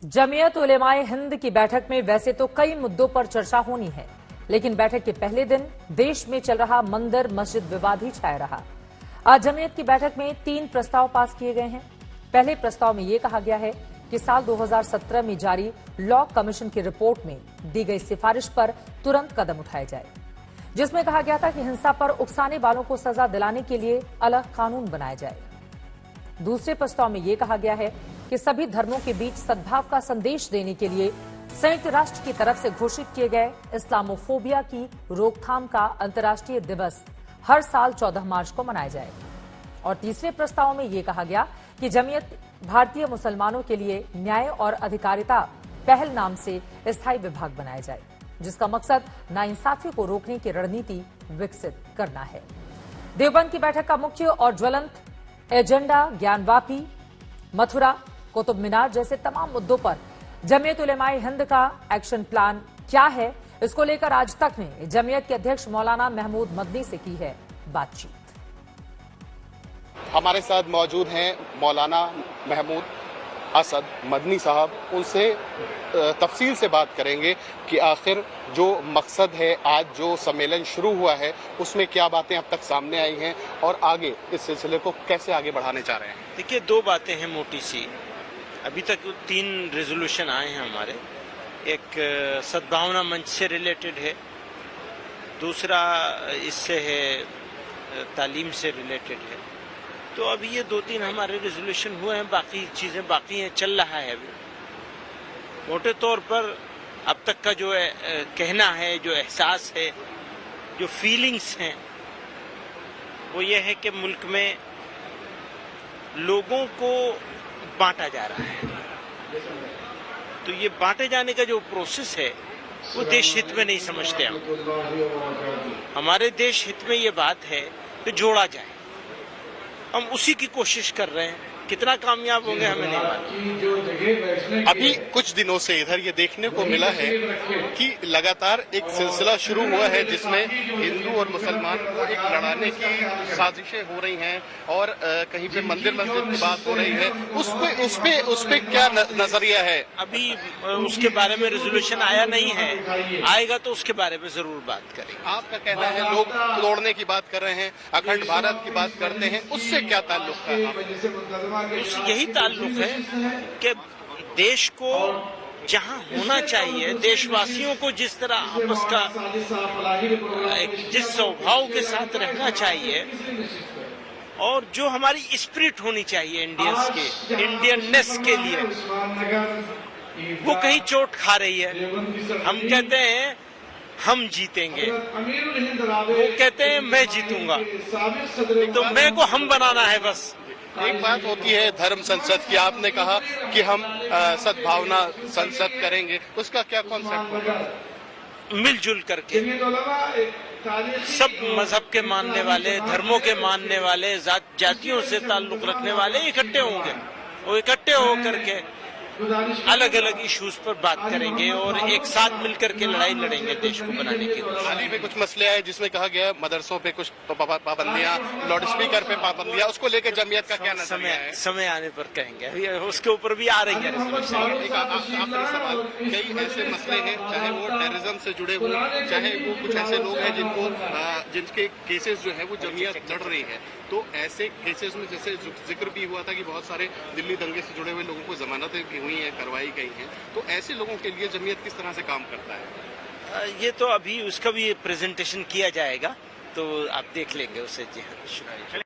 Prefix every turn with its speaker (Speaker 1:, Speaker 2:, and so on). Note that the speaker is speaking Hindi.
Speaker 1: जमीयत उलेमाए हिंद की बैठक में वैसे तो कई मुद्दों पर चर्चा होनी है, लेकिन बैठक के पहले दिन देश में चल रहा मंदिर मस्जिद विवाद ही छाया रहा। आज जमीयत की बैठक में 3 प्रस्ताव पास किए गए हैं। पहले प्रस्ताव में यह कहा गया है कि साल 2017 में जारी लॉ कमीशन की रिपोर्ट में दी गई सिफारिश पर तुरंत कदम उठाए जाए, जिसमें कहा गया था कि हिंसा पर उकसाने वालों को सजा दिलाने के लिए अलग कानून बनाया जाए। दूसरे प्रस्ताव में यह कहा गया है कि सभी धर्मों के बीच सद्भाव का संदेश देने के लिए संयुक्त राष्ट्र की तरफ से घोषित किए गए इस्लामोफोबिया की रोकथाम का अंतर्राष्ट्रीय दिवस हर साल 14 मार्च को मनाया जाए। और तीसरे प्रस्ताव में यह कहा गया कि जमीयत भारतीय मुसलमानों के लिए न्याय और अधिकारिता पहल नाम से स्थायी विभाग बनाया जाए, जिसका मकसद नाइंसाफी को रोकने की रणनीति विकसित करना है। देवबंद की बैठक का मुख्य और ज्वलंत एजेंडा ज्ञानवापी, मथुरा, कुतुब मीनार जैसे तमाम मुद्दों पर जमीयत उलेमाए हिंद का एक्शन प्लान क्या है, इसको लेकर आज तक ने जमीयत के अध्यक्ष मौलाना महमूद मदनी से की है बातचीत।
Speaker 2: हमारे साथ मौजूद हैं मौलाना महमूद असद मदनी साहब। उनसे तफसील से बात करेंगे कि आखिर जो मकसद है, आज जो सम्मेलन शुरू हुआ है उसमें क्या बातें अब तक सामने आई हैं और आगे इस सिलसिले को कैसे आगे बढ़ाने चाह रहे हैं।
Speaker 3: देखिए, 2 बातें हैं मोटी सी। अभी तक 3 रेजोल्यूशन आए हैं हमारे। एक सद्भावना मंच से रिलेटेड है, दूसरा इससे है तालीम से रिलेटेड है। तो अभी ये 2-3 हमारे रेजोल्यूशन हुए हैं, बाकी चीजें बाकी हैं, चल रहा है अभी। मोटे तौर पर अब तक का जो कहना है, जो एहसास है, जो फीलिंग्स हैं, वो ये है कि मुल्क में लोगों को बांटा जा रहा है। तो ये बांटे जाने का जो प्रोसेस है वो देश हित में नहीं समझते हम। हमारे देश हित में ये बात है कि जोड़ा जाए, हम उसी की कोशिश कर रहे हैं। कितना कामयाब होंगे हमें नहीं मालूम।
Speaker 2: अभी कुछ दिनों से इधर ये देखने को मिला है कि लगातार एक सिलसिला शुरू हुआ है जिसमें हिंदू और मुसलमान को एक लड़ाने की साजिशें हो रही हैं और कहीं पे मंदिर मस्जिद की बात हो रही है। उस पे क्या नजरिया है?
Speaker 3: अभी उसके बारे में रेजोल्यूशन आया नहीं है, आएगा तो उसके बारे में जरूर बात करेंगे।
Speaker 2: आपका कहना है लोग तोड़ने की बात कर रहे हैं, अखंड भारत की बात करते हैं, उससे क्या ताल्लुक है?
Speaker 3: उससे यही ताल्लुक है कि देश को जहां होना चाहिए, देशवासियों को जिस तरह आपस का जिस स्वभाव के साथ रहना चाहिए और जो हमारी स्पिरिट होनी चाहिए इंडियंस के, इंडियननेस के लिए, वो कहीं चोट खा रही है। हम कहते हैं हम जीतेंगे, वो कहते हैं मैं जीतूंगा, तो मैं को हम बनाना है बस।
Speaker 2: एक बात होती है धर्म संसद की, आपने कहा कि हम सद्भावना संसद करेंगे, उसका क्या कॉन्सेप्ट होगा?
Speaker 3: मिलजुल करके सब मजहब के मानने वाले, धर्मों के मानने वाले, जातियों से ताल्लुक रखने वाले इकट्ठे होंगे। वो इकट्ठे होकर के अलग अलग इश्यूज पर बात करेंगे और एक साथ मिलकर के लड़ाई लड़ेंगे देश को बनाने के लिए।
Speaker 2: हाल ही में कुछ मसले आए जिसमें कहा गया मदरसों पे कुछ पाबंदियां, लाउड स्पीकर पे पाबंदियां, उसको लेकर जमीयत का क्या नजरिया है?
Speaker 3: समय आने पर कहेंगे, उसके ऊपर भी आ रही है।
Speaker 2: आखिरी सवाल, कई ऐसे मसले हैं, चाहे वो टेररिज्म से जुड़े हुए, चाहे वो कुछ ऐसे लोग हैं जिनके केसेस जो है वो जमीयत लड़ रही है, तो ऐसे केसेस में जैसे जिक्र भी हुआ था कि बहुत सारे दिल्ली दंगे से जुड़े हुए लोगों को जमानतें हुई हैं, करवाई गई हैं, तो ऐसे लोगों के लिए जमीयत किस तरह से काम करता है?
Speaker 3: ये तो अभी उसका भी प्रेजेंटेशन किया जाएगा, तो आप देख लेंगे उसे। जी हाँ, शुक्रिया।